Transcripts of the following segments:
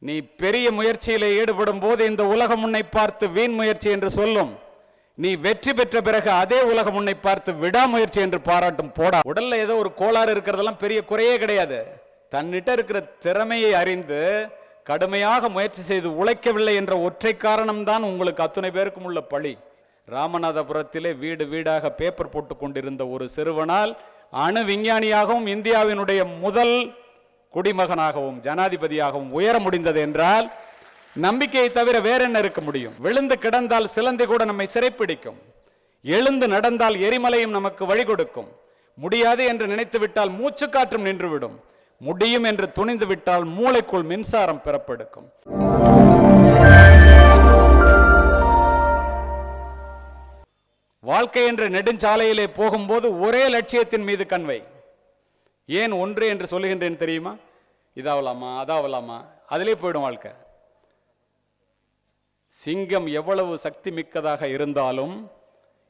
நீ பெரிய முயற்சியிலே ஈடுபடும் போது இந்த உலகம் உன்னை பார்த்து வீண் முயற்சி என்று சொல்லும். நீ வெற்றி பெற்ற பிறகு அதே உலகம் உன்னை பார்த்து விடாமுயற்சி என்று பாராட்டும். போடா. உடல்ல ஏதோ ஒரு கோளாறு இருக்கிறதெல்லாம் பெரிய குறையே கிடையாது. தன்னிட்ட இருக்கிற திறமையை அறிந்து கடுமையாக முயற்சி செய்து உழைக்கவில்லை என்ற ஒற்றை காரணம்தான் உங்களுக்கு அத்தனை பேருக்கும் உள்ள பழி. ராமநாதபுரத்திலே வீடு வீடாக பேப்பர் போட்டுக் கொண்டிருந்த ஒரு சிறுவனால் அணு விஞ்ஞானியாகவும் இந்தியாவினுடைய முதல் குடிமகனாகவும் ஜனாதிபதியாகவும் உயர முடிந்தது என்றால் நம்பிக்கையை தவிர வேற என்ன இருக்க முடியும்? விழுந்து கிடந்தால் சிலந்தி கூட நம்மை சிறைப்பிடிக்கும். எழுந்து நடந்தால் எரிமலையும் நமக்கு வழி கொடுக்கும். முடியாது என்று நினைத்து விட்டால் மூச்சு காற்றும் நின்றுவிடும். முடியும் என்று துணிந்து விட்டால் மூளைக்குள் மின்சாரம் பிறப்பெடுக்கும். வாழ்க்கை என்ற நெடுஞ்சாலையிலே போகும்போது ஒரே லட்சியத்தின் மீது கண்வை. ஏன் ஒன்று என்று சொல்லுகின்றேன் தெரியுமா? இதாவலாமா அதாவலாமா, அதிலே போயிடும் வாழ்க்கை. சிங்கம் எவ்வளவு சக்தி மிக்கதாக இருந்தாலும்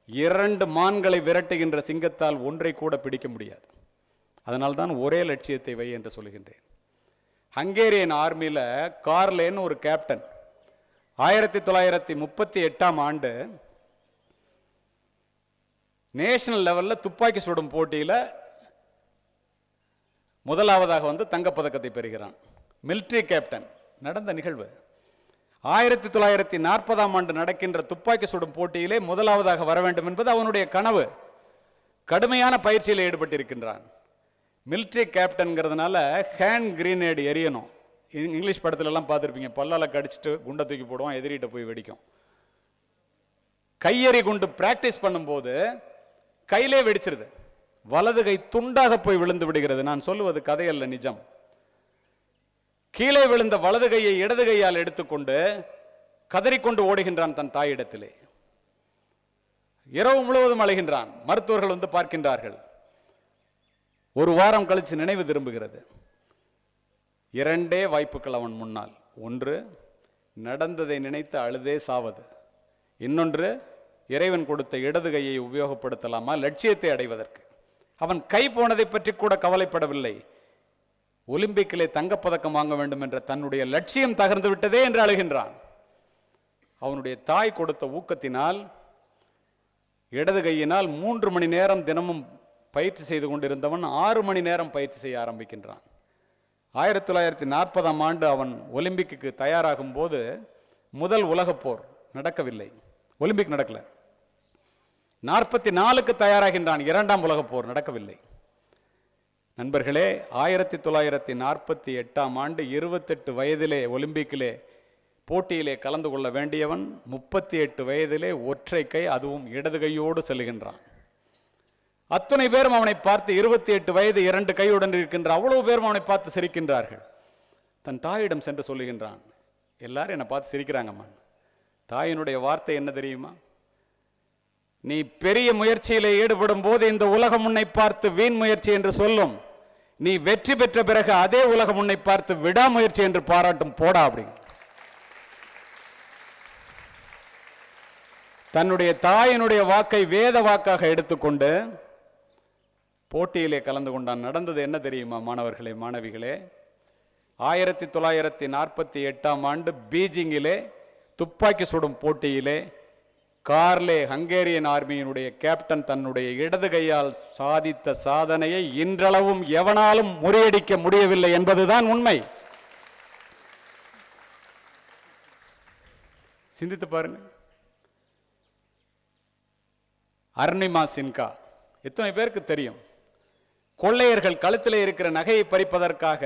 2 மான்களை விரட்டுகின்ற சிங்கத்தால் ஒன்றை கூட பிடிக்க முடியாது. அதனால்தான் ஒரே லட்சியத்தை வை என்று சொல்லுகின்றேன். ஹங்கேரியன் ஆர்மியில் கார்லேன்னு ஒரு கேப்டன் 1938ஆம் ஆண்டு நேஷனல் லெவலில் துப்பாக்கி சுடும் போட்டியில் முதலாவதாக தங்கப்பதக்கத்தை பெறுகிறான். Military captain. நடந்த நிகழ்வு. 1940ஆம் ஆண்டு நடக்கின்ற துப்பாக்கி சுடும் போட்டியிலே முதலாவதாக வர வேண்டும் என்பது அவனுடைய கனவு. கடுமையான பயிற்சியில் ஈடுபட்டிருக்கின்றான். மிலிட்டரி கேப்டன்கிறதுனால ஹேண்ட் கிரீனேடு எரியணும். இங்கிலீஷ் படத்துல எல்லாம் பார்த்துருப்பீங்க. பல்லால கடிச்சிட்டு குண்டை தூக்கி போடுவான், எதிரிட்ட போய் வெடிக்கும். கையெறி குண்டு பிராக்டிஸ் பண்ணும்போது கையிலே வெடிச்சிருது. வலது கை துண்டாக போய் விழுந்து விடுகிறது. நான் சொல்லுவது கதையல்ல, நிஜம். கீழே விழுந்த வலது கையை இடது கையால் எடுத்துக்கொண்டு கதறிக்கொண்டு ஓடுகின்றான் தன் தாயிடத்திலே. இரவு முழுவதும் அழுகின்றான். மருத்துவர்கள் பார்க்கின்றார்கள். ஒரு வாரம் கழிச்சு நினைவு திரும்புகிறது. 2 வாய்ப்புகள் அவன் முன்னால். ஒன்று, நடந்ததை நினைத்து அழுதே சாவது. இன்னொன்று, இறைவன் கொடுத்த இடது கையை உபயோகப்படுத்தலாமா லட்சியத்தை அடைவதற்கு. அவன் கை போனதை பற்றி கூட கவலைப்படவில்லை. ஒலிம்பிக்கிலே தங்கப்பதக்கம் வாங்க வேண்டும் என்ற தன்னுடைய லட்சியம் தகர்ந்து விட்டதே என்று அழுகின்றான். அவனுடைய தாய் கொடுத்த ஊக்கத்தினால் இடது கையினால் 3 மணி நேரம் தினமும் பயிற்சி செய்து கொண்டிருந்தவன் 6 மணி நேரம் பயிற்சி செய்ய ஆரம்பிக்கின்றான். 1940ஆம் ஆண்டு அவன் ஒலிம்பிக்கு தயாராகும் போது முதல் உலகப் போர் நடக்கவில்லை. ஒலிம்பிக் நடக்கல. 44க்கு தயாராகின்றான். 2ஆம் உலகப் போர் நடக்கவில்லை. நண்பர்களே, 1948ஆம் ஆண்டு 28 வயதிலே ஒலிம்பிக்கிலே போட்டியிலே கலந்து கொள்ள வேண்டியவன் 38 வயதிலே ஒற்றை கை, அதுவும் இடது கையோடு செல்லுகின்றான். அத்தனை பேரும் அவனை பார்த்து 28 வயது 2 கையுடன் இருக்கின்ற அவ்வளவு பேரும் அவனை பார்த்து சிரிக்கின்றார்கள். தன் தாயிடம் சென்று சொல்லுகின்றான். எல்லாரும் என்னை பார்த்து சிரிக்கிறாங்கம்மா. தாயினுடைய வார்த்தை என்ன தெரியுமா? நீ பெரிய முயற்சியிலே ஈடுபடும் போது இந்த உலகம் உன்னை பார்த்து வீண் முயற்சி என்று சொல்லும். நீ வெற்றி பெற்ற பிறகு அதே உலகம் உன்னை பார்த்து விடாமுயற்சி என்று பாராட்டும். போடா. அப்படி தன்னுடைய தாயினுடைய வாக்கை வேத வாக்காக எடுத்துக்கொண்டு போட்டியிலே கலந்து கொண்டான். நடந்தது என்ன தெரியுமா மாணவர்களே, மாணவிகளே? 1948ஆம் ஆண்டு பீஜிங்கிலே துப்பாக்கி சுடும் போட்டியிலே கார்லே ஹங்கேரியன் ஆர்மியினுடைய கேப்டன் தன்னுடைய இடது கையால் சாதித்த சாதனையை இன்றளவும் எவனாலும் முறியடிக்க முடியவில்லை என்பதுதான் உண்மை. சிந்தித்து பாருங்க. அர்னிமா சின்கா எத்தனை பேருக்கு தெரியும்? கொள்ளையர்கள் கழுத்தில் இருக்கிற நகையை பறிப்பதற்காக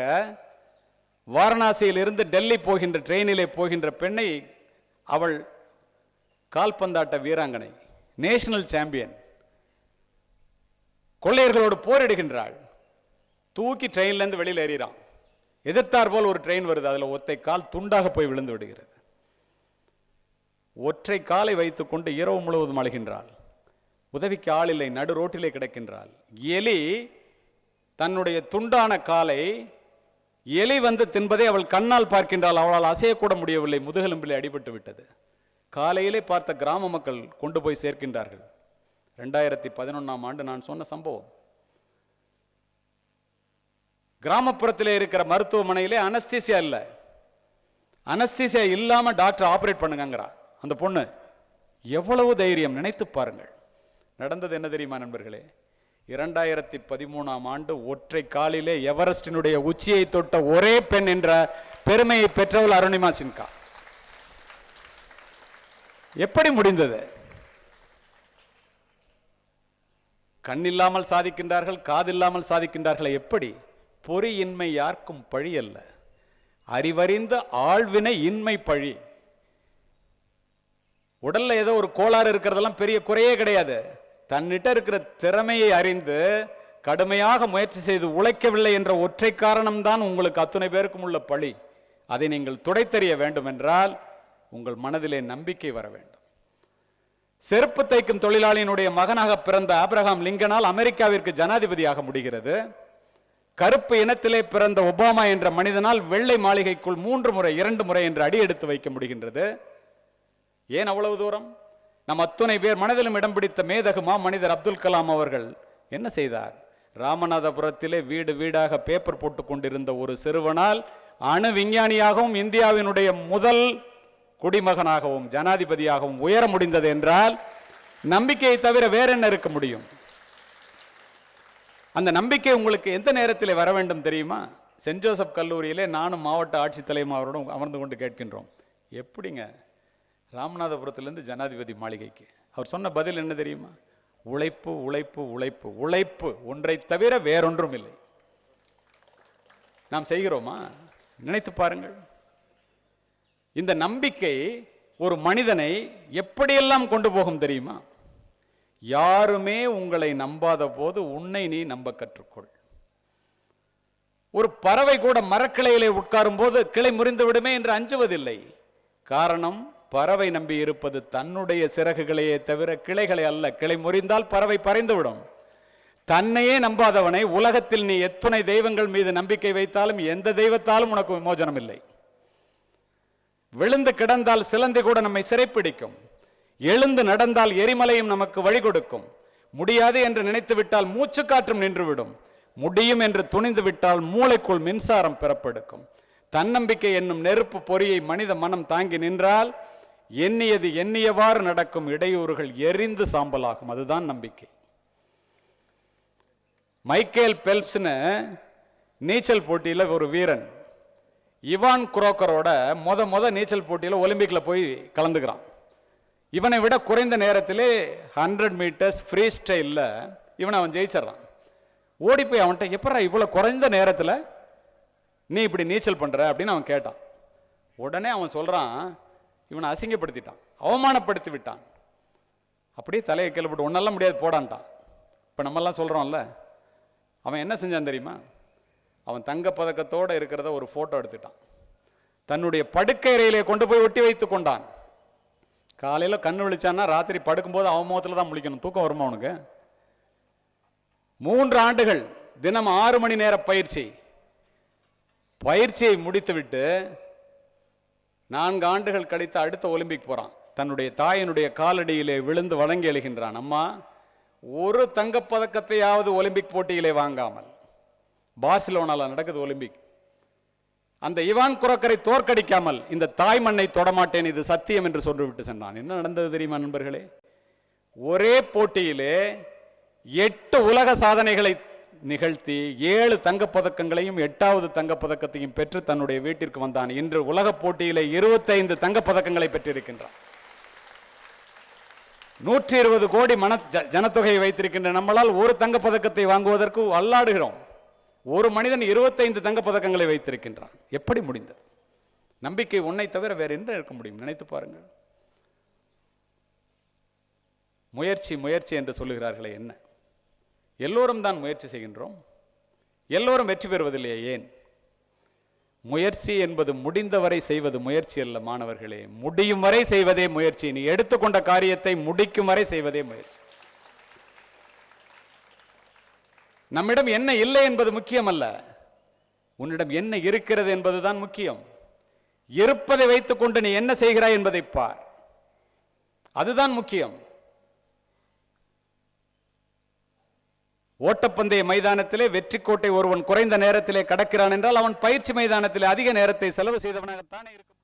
வாரணாசியில் இருந்து டெல்லி போகின்ற ட்ரெயினிலே போகின்ற பெண்ணை, அவள் கால்பந்தாட்ட வீராங்கனை, நேஷனல் சாம்பியன், கொள்ளையர்களோடு போரிடுகின்றாள். தூக்கி ட்ரெயின்ல இருந்து வெளியில் ஏறிறான். எதிர்த்தார் போல் ஒரு ட்ரெயின் வருது. அதுல ஒற்றை கால் துண்டாக போய் விழுந்து விடுகிறது. ஒற்றை காலை வைத்துக் கொண்டு இரவு முழுவதும் அழுகின்றாள். உதவிக்கு ஆள் இல்லை. நடு ரோட்டிலே கிடக்கின்றாள். எலி தன்னுடைய துண்டான காலை எலி தின்பதை அவள் கண்ணால் பார்க்கின்றாள். அவளால் அசையக்கூட முடியவில்லை. முதுகெலும்பிலே அடிபட்டு விட்டது. காலையிலே பார்த்த கிராம மக்கள் கொண்டு போய் சேர்க்கின்றார்கள். 2011ஆம் ஆண்டு நான் சொன்ன சம்பவம். கிராமப்புறத்திலே இருக்கிற மருத்துவமனையிலே அனஸ்தீசியா இல்லை. அனஸ்தீசியா இல்லாம டாக்டர் ஆபரேட் பண்ணுங்கிறா அந்த பொண்ணு. எவ்வளவு தைரியம், நினைத்து பாருங்கள். நடந்தது என்ன தெரியுமா நண்பர்களே? 2013ஆம் ஆண்டு ஒற்றை காலிலே எவரெஸ்டினுடைய உச்சியை தொட்ட ஒரே பெண் என்ற பெருமையை பெற்றவள் அருணிமா சின்ஹா. எப்படி முடிந்தது? கண் இல்லாமல் சாதிக்கின்றார்கள், காது இல்லாமல் சாதிக்கின்றார்கள். எப்படி? பொறியின்மை யாருக்கும் பழி அல்ல, அறிவறிந்த ஆழ்வினை இன்மை பழி. உடல்ல ஏதோ ஒரு கோளாறு இருக்கிறதெல்லாம் பெரிய குறையே கிடையாது. தன்னிட்ட இருக்கிற திறமையை அறிந்து கடுமையாக முயற்சி செய்து உழைக்கவில்லை என்ற ஒற்றை காரணம்தான் உங்களுக்கு அத்தனை பேருக்கும் உள்ள பழி. அதை நீங்கள் துடைத்தெறிய வேண்டும் என்றால் உங்கள் மனதிலே நம்பிக்கை வர வேண்டும். செருப்பு தைக்கும் தொழிலாளியினுடைய மகனாக பிறந்த ஆபிரகாம் லிங்கனால் அமெரிக்காவிற்கு ஜனாதிபதியாக முடிகிறது. கருப்பு இனத்திலே பிறந்த ஒபாமா என்ற மனிதனால் வெள்ளை மாளிகைக்குள் 3 முறை 2 முறை என்று அடி எடுத்து வைக்க முடிகின்றது. ஏன் அவ்வளவு தூரம்? நம் அத்துணை பேர் மனதிலும் இடம் பிடித்த மேதகுமா மனிதர் அப்துல் கலாம் அவர்கள் என்ன செய்தார்? ராமநாதபுரத்திலே வீடு வீடாக பேப்பர் போட்டுக் கொண்டிருந்த ஒரு சிறுவனால் அணு விஞ்ஞானியாகவும் இந்தியாவினுடைய முதல் குடிமகனாகவும் ஜனாதிபதியாகவும் உயர முடிந்தது என்றால் நம்பிக்கையை தவிர வேற என்ன இருக்க முடியும்? அந்த நம்பிக்கை உங்களுக்கு எந்த நேரத்தில் வர வேண்டும் தெரியுமா? சென்ட் ஜோசப் கல்லூரியிலே நானும் மாவட்ட ஆட்சித்தலைவர் அவரோடும் அமர்ந்து கொண்டு கேட்கின்றோம், எப்படிங்க ராமநாதபுரத்திலிருந்து ஜனாதிபதி மாளிகைக்கு? அவர் சொன்ன பதில் என்ன தெரியுமா? உழைப்பு உழைப்பு உழைப்பு உழைப்பு, ஒன்றை தவிர வேறொன்றும் இல்லை. நாம் செய்கிறோமா? நினைத்து பாருங்கள். இந்த நம்பிக்கை ஒரு மனிதனை எப்படியெல்லாம் கொண்டு போகும் தெரியுமா? யாருமே உங்களை நம்பாத போது உன்னை நீ நம்ப கற்றுக்கொள். ஒரு பறவை கூட மரக்கிளையிலே உட்காரும் போது கிளை முறிந்து விடுமே என்று அஞ்சுவதில்லை. காரணம், பறவை நம்பி இருப்பது தன்னுடைய சிறகுகளையே தவிர கிளைகளை அல்ல. கிளை முறிந்தால் பறவை பறந்துவிடும். தன்னையே நம்பாதவனை உலகத்தில் நீ எத்துணை தெய்வங்கள் மீது நம்பிக்கை வைத்தாலும் எந்த தெய்வத்தாலும் உனக்கு விமோசனம் இல்லை. விழுந்து கிடந்தால் சிலந்தி கூட நம்மை சிறைப்பிடிக்கும். எழுந்து நடந்தால் எரிமலையும் நமக்கு வழி கொடுக்கும். முடியாது என்று நினைத்து விட்டால் மூச்சு காற்றும் நின்றுவிடும். முடியும் என்று துணிந்து விட்டால் மூளைக்குள் மின்சாரம் பிறப்பெடுக்கும். தன்னம்பிக்கை என்னும் நெருப்பு பொறியை மனித மனம் தாங்கி நின்றால் எண்ணியது எண்ணியவாறு நடக்கும். இடையூறுகள் எரிந்து சாம்பலாகும். அதுதான் நம்பிக்கை. மைக்கேல் பெல்ப்ஸ்னு நீச்சல் போட்டியில் ஒரு வீரன் இவான் குரோக்கரோட முத நீச்சல் போட்டியில் ஒலிம்பிக்ல போய் கலந்துக்கிறான். இவனை விட குறைந்த நேரத்திலே 100 மீட்டர்ஸ் ஃப்ரீ ஸ்டைல்ல இவனை அவன் ஜெயிச்சிடறான். ஓடி போய் அவன்கிட்ட, எப்படா இவ்வளவு குறைந்த நேரத்தில் நீ இப்படி நீச்சல் பண்ற அப்படின்னு அவன் கேட்டான். உடனே அவன் சொல்றான், இவனை அசிங்கப்படுத்திட்டான், அவமானப்படுத்தி விட்டான். அப்படியே தலையை கேள்விப்பட்டு ஒன்னெல்லாம் முடியாது போடான்ட்டான். இப்போ நம்மெல்லாம் சொல்றோம்ல, அவன் என்ன செஞ்சான் தெரியுமா? அவன் தங்க பதக்கத்தோடு இருக்கிறத ஒரு போட்டோ எடுத்துட்டான். தன்னுடைய படுக்கை அறையிலே கொண்டு போய் ஒட்டி வைத்து கொண்டான். காலையில் கண்ணு விழிச்சான்னா ராத்திரி படுக்கும்போது அவன் முகத்தில் தான் முழிக்கணும். தூக்கம் வருமா அவனுக்கு? 3 ஆண்டுகள் தினம் 6 மணி நேர பயிற்சியை முடித்துவிட்டு 4 ஆண்டுகள் கழித்து அடுத்த ஒலிம்பிக் போறான். தன்னுடைய தாயினுடைய காலடியிலே விழுந்து வணங்கி எழுகின்றான். அம்மா, ஒரு தங்கப்பதக்கத்தையாவது ஒலிம்பிக் போட்டியிலே வாங்காமல். பார்சிலோனால நடக்குது ஒலிம்பிக். அந்த இவான் குரோக்கரை தோற்கடிக்காமல் இந்த தாய் மண்ணை தொடமாட்டேன், இது சத்தியம் என்று சொல்லிவிட்டு சென்றான். என்ன நடந்தது தெரியுமா நண்பர்களே? ஒரே போட்டியிலே 8 உலக சாதனைகளை நிகழ்த்தி 7 தங்கப்பதக்கங்களையும் 8வது தங்கப்பதக்கத்தையும் பெற்று தன்னுடைய வீட்டிற்கு வந்தான். இன்று உலக போட்டியிலே 25 தங்கப்பதக்கங்களை பெற்றிருக்கின்றான். 120 கோடி ஜனத்தொகையை வைத்திருக்கின்ற நம்மளால் ஒரு தங்கப்பதக்கத்தை வாங்குவதற்கு அல்லாடுகிறோம். ஒரு மனிதன் 25 தங்கப்பதக்கங்களை வைத்திருக்கின்றான். எப்படி முடிந்தது? நம்பிக்கை உன்னை தவிர வேற என்ன இருக்க முடியும்? நினைத்து பாருங்கள். முயற்சி முயற்சி என்று சொல்லுகிறார்களே, என்ன? எல்லோரும் தான் முயற்சி செய்கின்றோம். எல்லோரும் வெற்றி பெறுவதில்லையே, ஏன்? முயற்சி என்பது முடிந்தவரை செய்வது முயற்சி அல்ல மாணவர்களே. முடியும் வரை செய்வதே முயற்சி. நீ எடுத்துக்கொண்ட காரியத்தை முடிக்கும் வரை செய்வதே முயற்சி. நம்மிடம் என்ன இல்லை என்பது முக்கியம் அல்ல, உன்னிடம் என்ன இருக்கிறது என்பதுதான் முக்கியம். இருப்பதை வைத்துக் கொண்டு நீ என்ன செய்கிறாய் என்பதை பார், அதுதான் முக்கியம். ஓட்டப்பந்தய மைதானத்திலே வெற்றி கோட்டை ஒருவன் குறைந்த நேரத்திலே கடக்கிறான் என்றால் அவன் பயிற்சி மைதானத்திலே அதிக நேரத்தை செலவு செய்தவனாகத்தானே இருக்கும்.